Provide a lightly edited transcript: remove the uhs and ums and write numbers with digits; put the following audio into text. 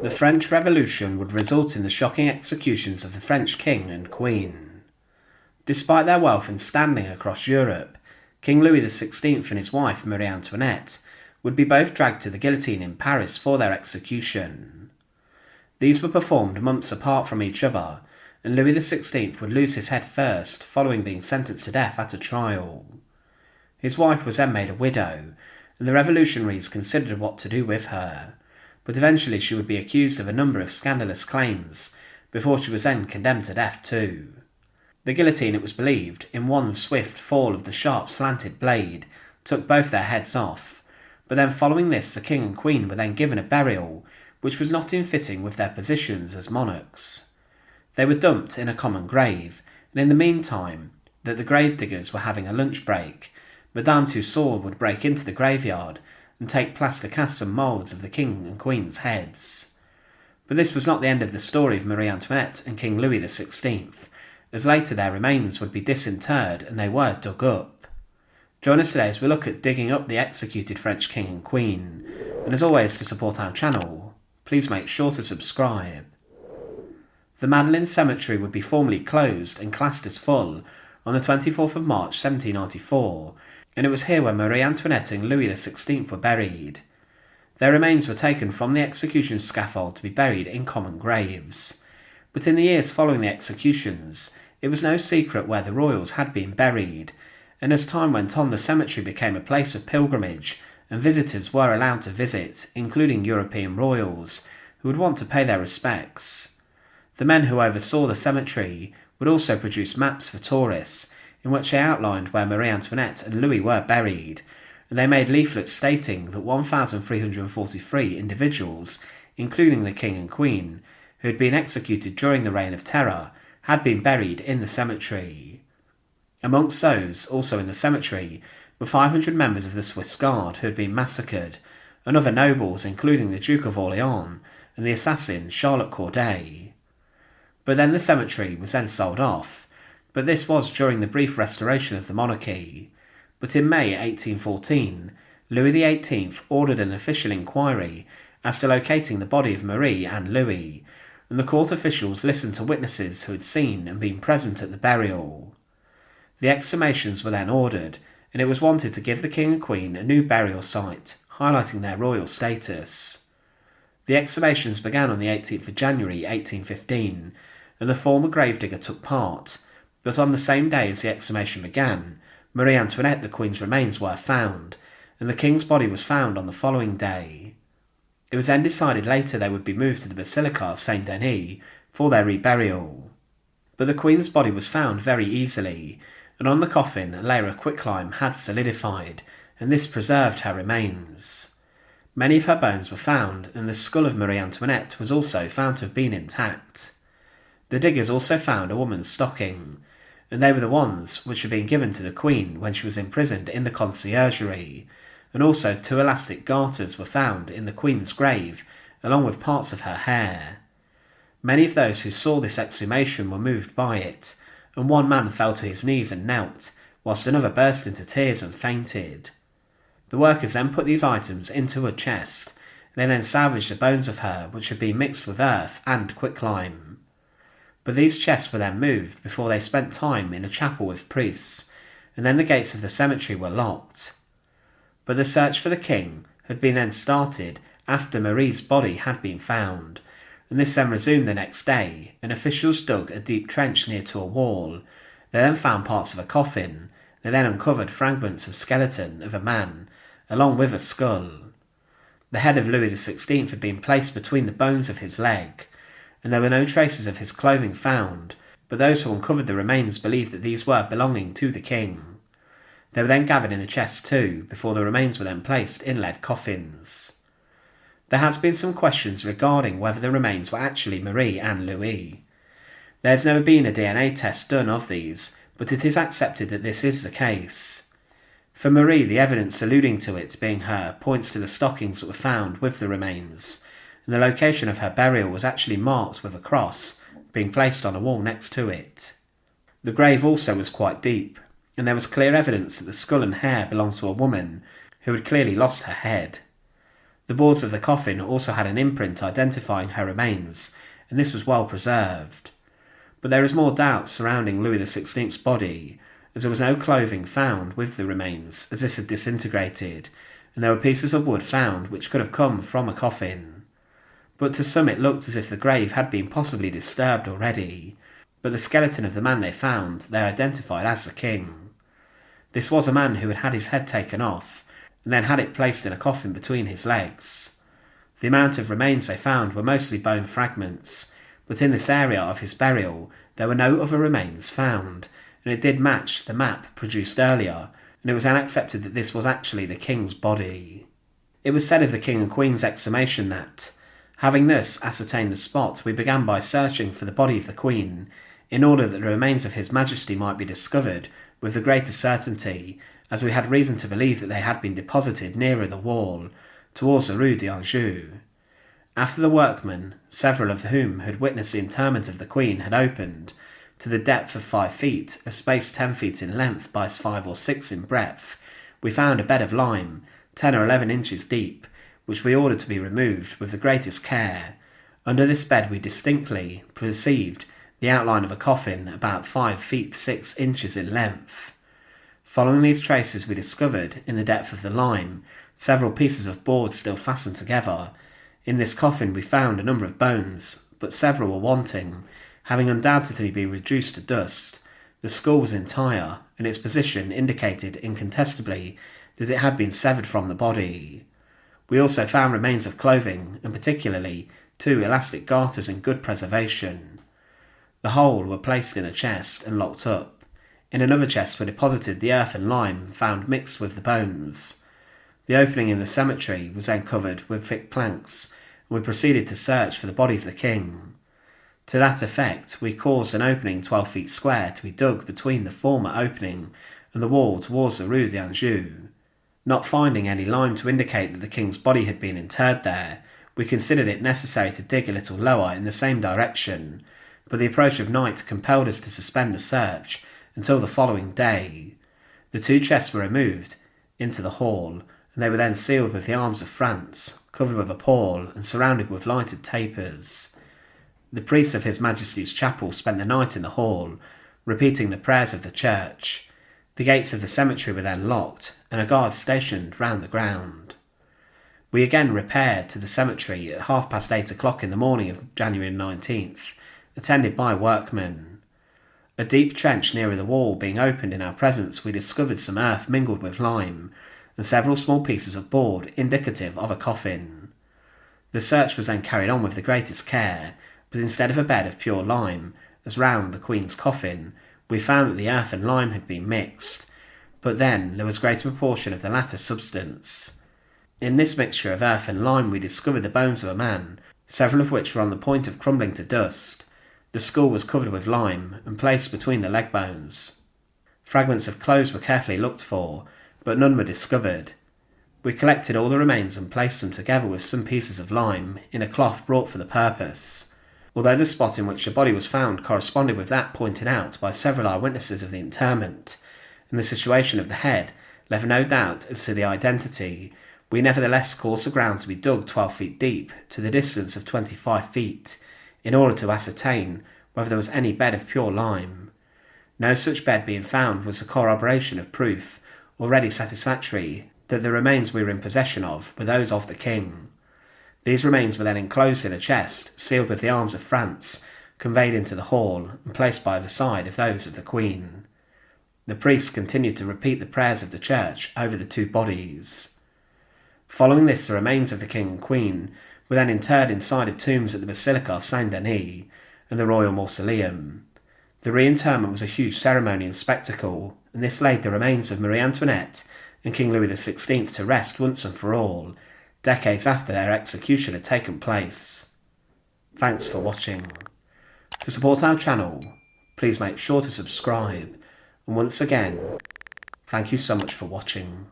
The French Revolution would result in the shocking executions of the French king and queen. Despite their wealth and standing across Europe, King Louis XVI and his wife Marie Antoinette would be both dragged to the guillotine in Paris for their execution. These were performed months apart from each other, and Louis XVI would lose his head first, following being sentenced to death at a trial. His wife was then made a widow, and the revolutionaries considered what to do with her, but eventually she would be accused of a number of scandalous claims, before she was then condemned to death too. The guillotine, it was believed, in one swift fall of the sharp slanted blade, took both their heads off, but then following this the king and queen were then given a burial, which was not in fitting with their positions as monarchs. They were dumped in a common grave, and in the meantime, that the gravediggers were having a lunch break, Madame Tussaud would break into the graveyard and take plaster casts and moulds of the king and queen's heads. But this was not the end of the story of Marie Antoinette and King Louis XVI, as later their remains would be disinterred and they were dug up. Join us today as we look at digging up the executed French king and queen, and as always, to support our channel, please make sure to subscribe. The Madeleine Cemetery would be formally closed and classed as full on the 24th of March 1794, and it was here where Marie Antoinette and Louis XVI were buried. Their remains were taken from the execution scaffold to be buried in common graves. But in the years following the executions, it was no secret where the royals had been buried, and as time went on the cemetery became a place of pilgrimage, and visitors were allowed to visit, including European royals, who would want to pay their respects. The men who oversaw the cemetery would also produce maps for tourists, in which they outlined where Marie Antoinette and Louis were buried, and they made leaflets stating that 1,343 individuals, including the king and queen, who had been executed during the Reign of Terror, had been buried in the cemetery. Amongst those, also in the cemetery, were 500 members of the Swiss Guard who had been massacred, and other nobles including the Duke of Orleans and the assassin Charlotte Corday. But then the cemetery was then sold off, but this was during the brief restoration of the monarchy. But in May 1814, Louis XVIII ordered an official inquiry as to locating the body of Marie and Louis, and the court officials listened to witnesses who had seen and been present at the burial. The exhumations were then ordered, and it was wanted to give the king and queen a new burial site, highlighting their royal status. The exhumations began on the 18th of January 1815, and the former gravedigger took part, but on the same day as the exhumation began, Marie Antoinette, the queen's remains, were found, and the king's body was found on the following day. It was then decided later they would be moved to the Basilica of St Denis for their reburial. But the queen's body was found very easily, and on the coffin a layer of quicklime had solidified, and this preserved her remains. Many of her bones were found, and the skull of Marie Antoinette was also found to have been intact. The diggers also found a woman's stocking, and they were the ones which had been given to the queen when she was imprisoned in the conciergerie, and also 2 elastic garters were found in the queen's grave, along with parts of her hair. Many of those who saw this exhumation were moved by it, and one man fell to his knees and knelt, whilst another burst into tears and fainted. The workers then put these items into a chest, and they then salvaged the bones of her which had been mixed with earth and quicklime. But these chests were then moved before they spent time in a chapel with priests, and then the gates of the cemetery were locked. But the search for the king had been then started after Marie's body had been found, and this then resumed the next day, and officials dug a deep trench near to a wall. They then found parts of a coffin. They then uncovered fragments of skeleton of a man, along with a skull. The head of Louis XVI had been placed between the bones of his leg, and there were no traces of his clothing found, but those who uncovered the remains believed that these were belonging to the king. They were then gathered in a chest too, before the remains were then placed in lead coffins. There has been some questions regarding whether the remains were actually Marie and Louis. There has never been a DNA test done of these, but it is accepted that this is the case. For Marie, the evidence alluding to it being her points to the stockings that were found with the remains, and the location of her burial was actually marked with a cross being placed on a wall next to it. The grave also was quite deep, and there was clear evidence that the skull and hair belonged to a woman who had clearly lost her head. The boards of the coffin also had an imprint identifying her remains, and this was well preserved. But there is more doubt surrounding Louis XVI's body, as there was no clothing found with the remains, as this had disintegrated, and there were pieces of wood found which could have come from a coffin. But to some it looked as if the grave had been possibly disturbed already, but the skeleton of the man they found they identified as the king. This was a man who had had his head taken off, and then had it placed in a coffin between his legs. The amount of remains they found were mostly bone fragments, but in this area of his burial there were no other remains found, and it did match the map produced earlier, and it was then accepted that this was actually the king's body. It was said of the king and queen's exhumation that, having thus ascertained the spot, we began by searching for the body of the queen, in order that the remains of his majesty might be discovered with the greater certainty, as we had reason to believe that they had been deposited nearer the wall, towards the Rue d'Anjou. After the workmen, several of whom had witnessed the interment of the queen, had opened, to the depth of 5 feet, a space 10 feet in length by 5 or 6 in breadth, we found a bed of lime, 10 or 11 inches deep, which we ordered to be removed with the greatest care. Under this bed we distinctly perceived the outline of a coffin about 5 feet 6 inches in length. Following these traces we discovered, in the depth of the lime, several pieces of board still fastened together. In this coffin we found a number of bones, but several were wanting, having undoubtedly been reduced to dust. The skull was entire, and its position indicated incontestably that it had been severed from the body. We also found remains of clothing, and particularly 2 elastic garters in good preservation. The whole were placed in a chest and locked up. In another chest were deposited the earth and lime found mixed with the bones. The opening in the cemetery was then covered with thick planks, and we proceeded to search for the body of the king. To that effect, we caused an opening 12 feet square to be dug between the former opening and the wall towards the Rue d'Anjou. Not finding any lime to indicate that the king's body had been interred there, we considered it necessary to dig a little lower in the same direction, but the approach of night compelled us to suspend the search until the following day. The 2 chests were removed into the hall, and they were then sealed with the arms of France, covered with a pall and surrounded with lighted tapers. The priests of His Majesty's chapel spent the night in the hall, repeating the prayers of the church. The gates of the cemetery were then locked, and a guard stationed round the ground. We again repaired to the cemetery at 8:30 o'clock in the morning of January 19th, attended by workmen. A deep trench nearer the wall being opened in our presence, we discovered some earth mingled with lime, and several small pieces of board indicative of a coffin. The search was then carried on with the greatest care, but instead of a bed of pure lime, as round the Queen's coffin, we found that the earth and lime had been mixed, but then there was greater proportion of the latter substance. In this mixture of earth and lime we discovered the bones of a man, several of which were on the point of crumbling to dust. The skull was covered with lime and placed between the leg bones. Fragments of clothes were carefully looked for, but none were discovered. We collected all the remains and placed them together with some pieces of lime in a cloth brought for the purpose. Although the spot in which the body was found corresponded with that pointed out by several eyewitnesses of the interment, and the situation of the head left no doubt as to the identity, we nevertheless caused the ground to be dug 12 feet deep to the distance of 25 feet, in order to ascertain whether there was any bed of pure lime. No such bed being found was a corroboration of proof already satisfactory that the remains we were in possession of were those of the king. These remains were then enclosed in a chest, sealed with the arms of France, conveyed into the hall, and placed by the side of those of the Queen. The priests continued to repeat the prayers of the church over the 2 bodies. Following this, the remains of the King and Queen were then interred inside of tombs at the Basilica of St Denis and the Royal Mausoleum. The reinterment was a huge ceremony and spectacle, and this laid the remains of Marie Antoinette and King Louis XVI to rest once and for all, decades after their execution had taken place. Thanks for watching. To support our channel, please make sure to subscribe, and once again, thank you so much for watching.